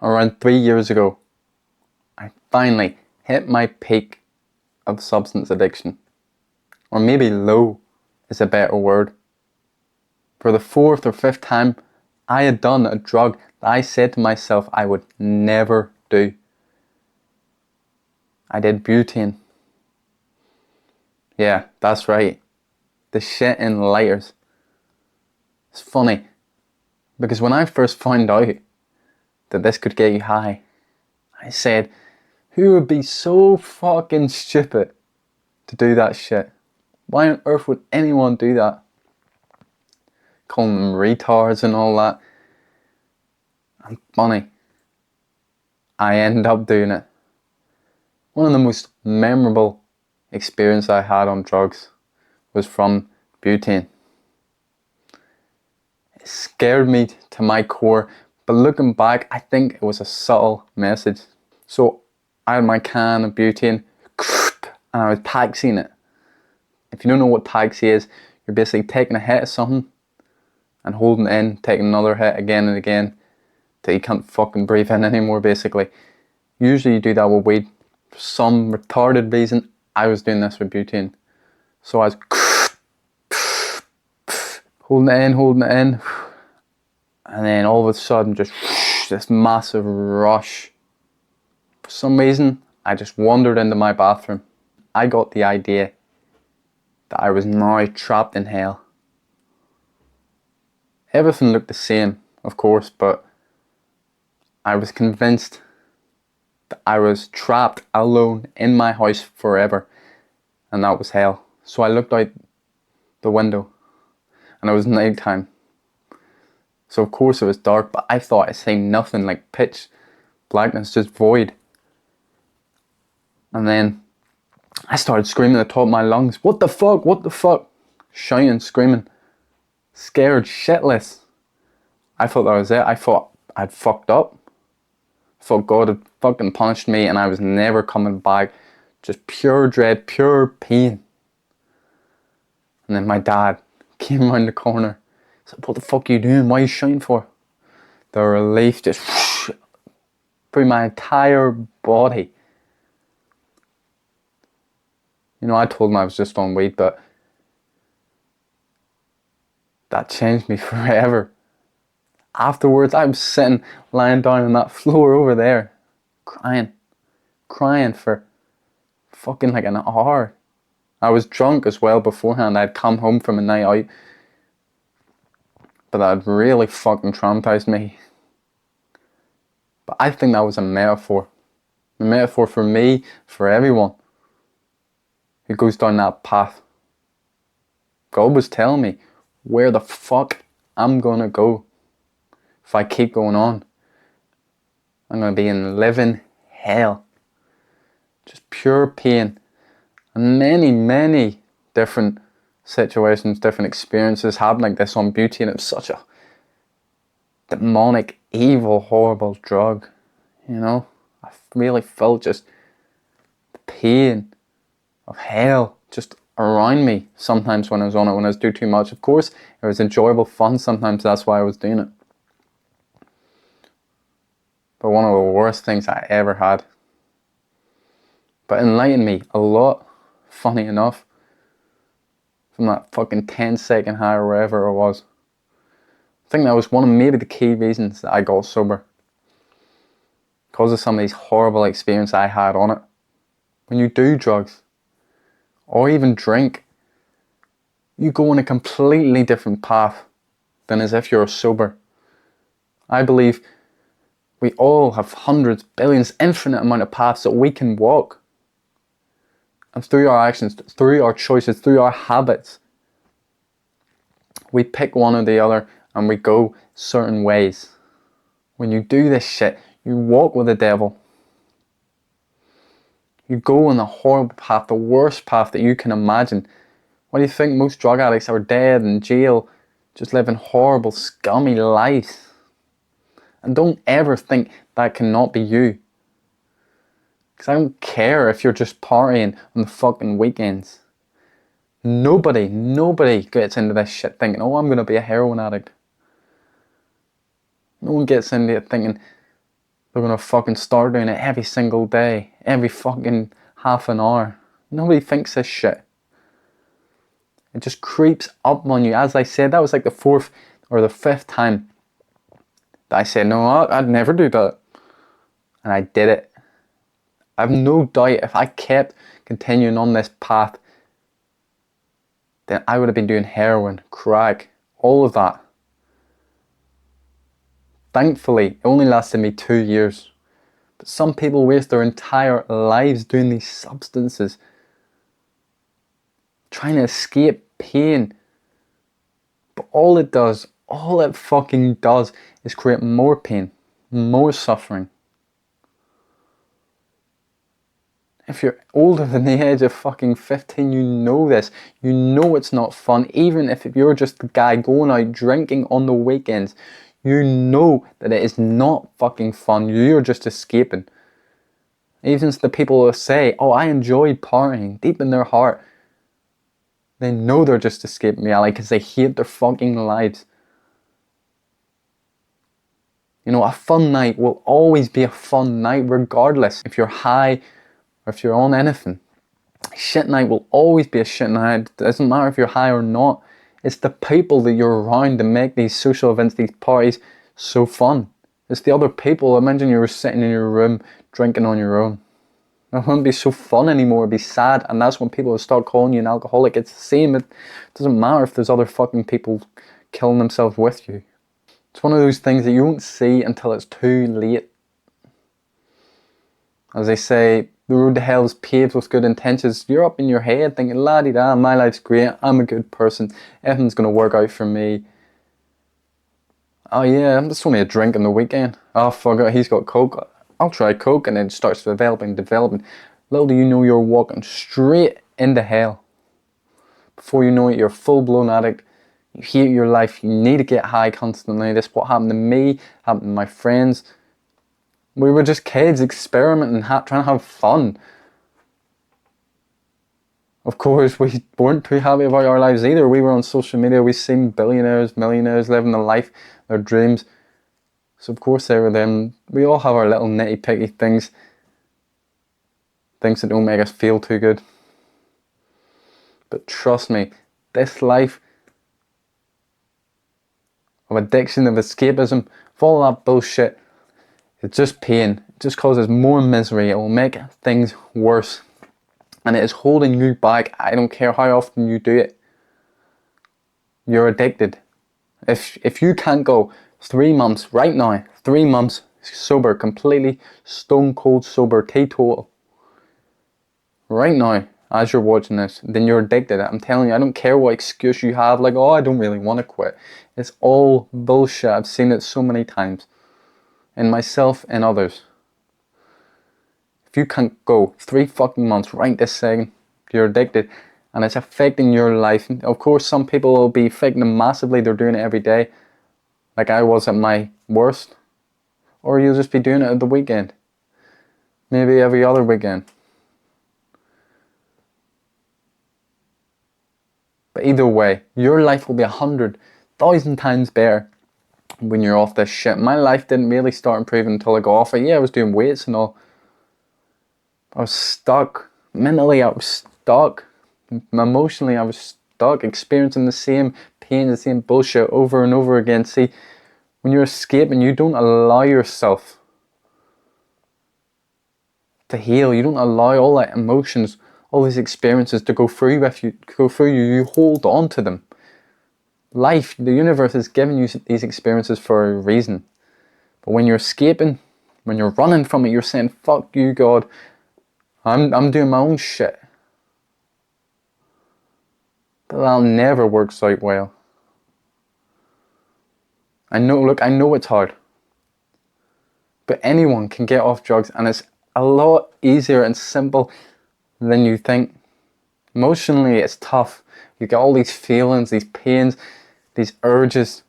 Around 3 years ago, I finally hit my peak of substance addiction. Or maybe low is a better word. For the fourth or fifth time, I had done a drug that I said to myself I would never do. I did butane. Yeah, that's right. The shit in lighters. It's funny, because when I first found out that this could get you high, I said, who would be so fucking stupid to do that shit? Why on earth would anyone do that? Calling them retards and all that. And funny, I ended up doing it. One of the most memorable experiences I had on drugs was from butane. It scared me to my core, but looking back, I think it was a subtle message. So I had my can of butane and I was taxiing it. If you don't know what taxi is, you're basically taking a hit of something and holding it in, taking another hit again and again till you can't fucking breathe in anymore, basically. Usually you do that with weed. For some retarded reason, I was doing this with butane. So I was holding it in, and then all of a sudden just this massive rush. For some reason, I just wandered into my bathroom. I got the idea that I was now trapped in hell. Everything looked the same, of course, but I was convinced that I was trapped alone in my house forever, and that was hell. So I looked out the window, and it was night time. So of course it was dark, but I thought I seen nothing, like pitch blackness, just void. And then I started screaming at the top of my lungs, what the fuck, what the fuck? Shouting, screaming, scared shitless. I thought that was it. I thought I'd fucked up. I thought God had fucking punished me and I was never coming back. Just pure dread, pure pain. And then my dad came around the corner. He said, what the fuck are you doing? What are you shouting for? The relief just through my entire body. You know, I told him I was just on weed, but that changed me forever. Afterwards, I was sitting, lying down on that floor over there, crying for fucking like an hour. I was drunk as well beforehand. I'd come home from a night out, but that had really fucking traumatized me. But I think that was a metaphor for me, for everyone who goes down that path. God was telling me where the fuck I'm gonna go if I keep going on. I'm gonna be in living hell. Just pure pain. And many different situations, different experiences happened like this on butane. It was such a demonic, evil, horrible drug. You know? I really felt just the pain of hell just around me sometimes when I was on it, when I was doing too much. Of course, it was enjoyable fun sometimes, that's why I was doing it. But one of the worst things I ever had. But enlightened me a lot, funny enough, from that fucking 10-second high or wherever it was. I think that was one of maybe the key reasons that I got sober. Because of some of these horrible experiences I had on it. When you do drugs, or even drink, you go on a completely different path than as if you're sober. I believe we all have hundreds, billions, infinite amount of paths that we can walk. And through our actions, through our choices, through our habits, we pick one or the other and we go certain ways. When you do this shit, you walk with the devil. You go on the horrible path, the worst path that you can imagine. Why do you think most drug addicts are dead in jail, just living horrible, scummy lives? And don't ever think that cannot be you. Because I don't care if you're just partying on the fucking weekends. Nobody gets into this shit thinking, oh, I'm going to be a heroin addict. No one gets into it thinking, they're gonna fucking start doing it every single day, every fucking half an hour. Nobody thinks this shit. It just creeps up on you. As I said, that was like the 4th or the 5th time that I said, no, I'd never do that. And I did it. I have no doubt if I kept continuing on this path, then I would have been doing heroin, crack, all of that. Thankfully, it only lasted me 2 years. But some people waste their entire lives doing these substances, trying to escape pain. But all it fucking does is create more pain, more suffering. If you're older than the age of fucking 15, you know this. You know it's not fun. Even if you're just the guy going out drinking on the weekends, you know that it is not fucking fun. You're just escaping. Even the people who say, oh, I enjoy partying, deep in their heart, they know they're just escaping reality because they hate their fucking lives. You know, a fun night will always be a fun night regardless if you're high or if you're on anything. Shit night will always be a shit night. It doesn't matter if you're high or not. It's the people that you're around that make these social events, these parties, so fun. It's the other people. Imagine you were sitting in your room drinking on your own. It wouldn't be so fun anymore. It'd be sad. And that's when people will start calling you an alcoholic. It's the same. It doesn't matter if there's other fucking people killing themselves with you. It's one of those things that you won't see until it's too late. As they say, the road to hell is paved with good intentions. You're up in your head thinking, la-di-da, my life's great, I'm a good person, everything's going to work out for me. Oh yeah, I'm just only a drink on the weekend. Oh fuck it, he's got coke, I'll try coke, and then it starts developing. Little do you know you're walking straight into hell. Before you know it, you're a full-blown addict. You hate your life, you need to get high constantly. That's what happened to me, happened to my friends. We were just kids experimenting, trying to have fun. Of course, we weren't too happy about our lives either. We were on social media, we seen billionaires, millionaires living the life, their dreams. So of course they were them. We all have our little nitty-picky things that don't make us feel too good. But trust me, this life of addiction, of escapism, of all that bullshit, it's just pain. It just causes more misery. It will make things worse. And it is holding you back. I don't care how often you do it. You're addicted. If you can't go 3 months right now, 3 months sober, completely stone cold sober, teetotal, right now, as you're watching this, then you're addicted. I'm telling you, I don't care what excuse you have, like, oh, I don't really want to quit. It's all bullshit. I've seen it so many times. In myself and others. If you can't go 3 fucking months right this second, you're addicted and it's affecting your life. Of course, some people will be affecting them massively. They're doing it every day, like I was at my worst. Or you'll just be doing it at the weekend. Maybe every other weekend. But either way, your life will be 100,000 times better when you're off this shit. My life didn't really start improving until I got off it. Yeah, I was doing weights and all. I was stuck. Mentally, I was stuck. Emotionally, I was stuck, experiencing the same pain, the same bullshit over and over again. See, when you're escaping, you don't allow yourself to heal. You don't allow all that emotions, all these experiences to go through you. You hold on to them. Life, the universe has given you these experiences for a reason. But when you're escaping, when you're running from it, you're saying, fuck you, God. I'm doing my own shit. But that never works out well. I know it's hard. But anyone can get off drugs, and it's a lot easier and simple than you think. Emotionally, it's tough. You get all these feelings, these pains, these urges.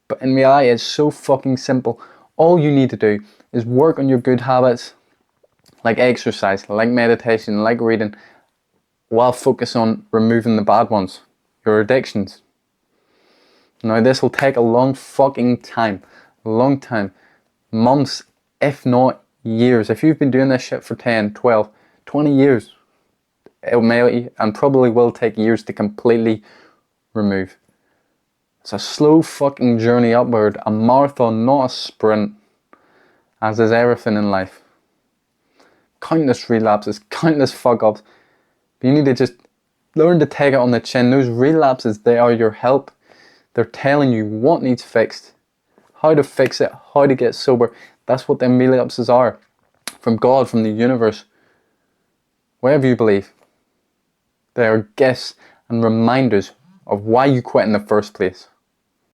But in reality, it's so fucking simple. All you need to do is work on your good habits, like exercise, like meditation, like reading, while focus on removing the bad ones, your addictions. Now this will take a long fucking time, months, if not years. If you've been doing this shit for 10, 12, 20 years, it may and probably will take years to completely remove. It's a slow fucking journey upward, a marathon, not a sprint, as is everything in life. Countless relapses, countless fuck ups. But you need to just learn to take it on the chin. Those relapses, they are your help. They're telling you what needs fixed, how to fix it, how to get sober. That's what them relapses are. From God, from the universe, whatever you believe. They are gifts and reminders of why you quit in the first place.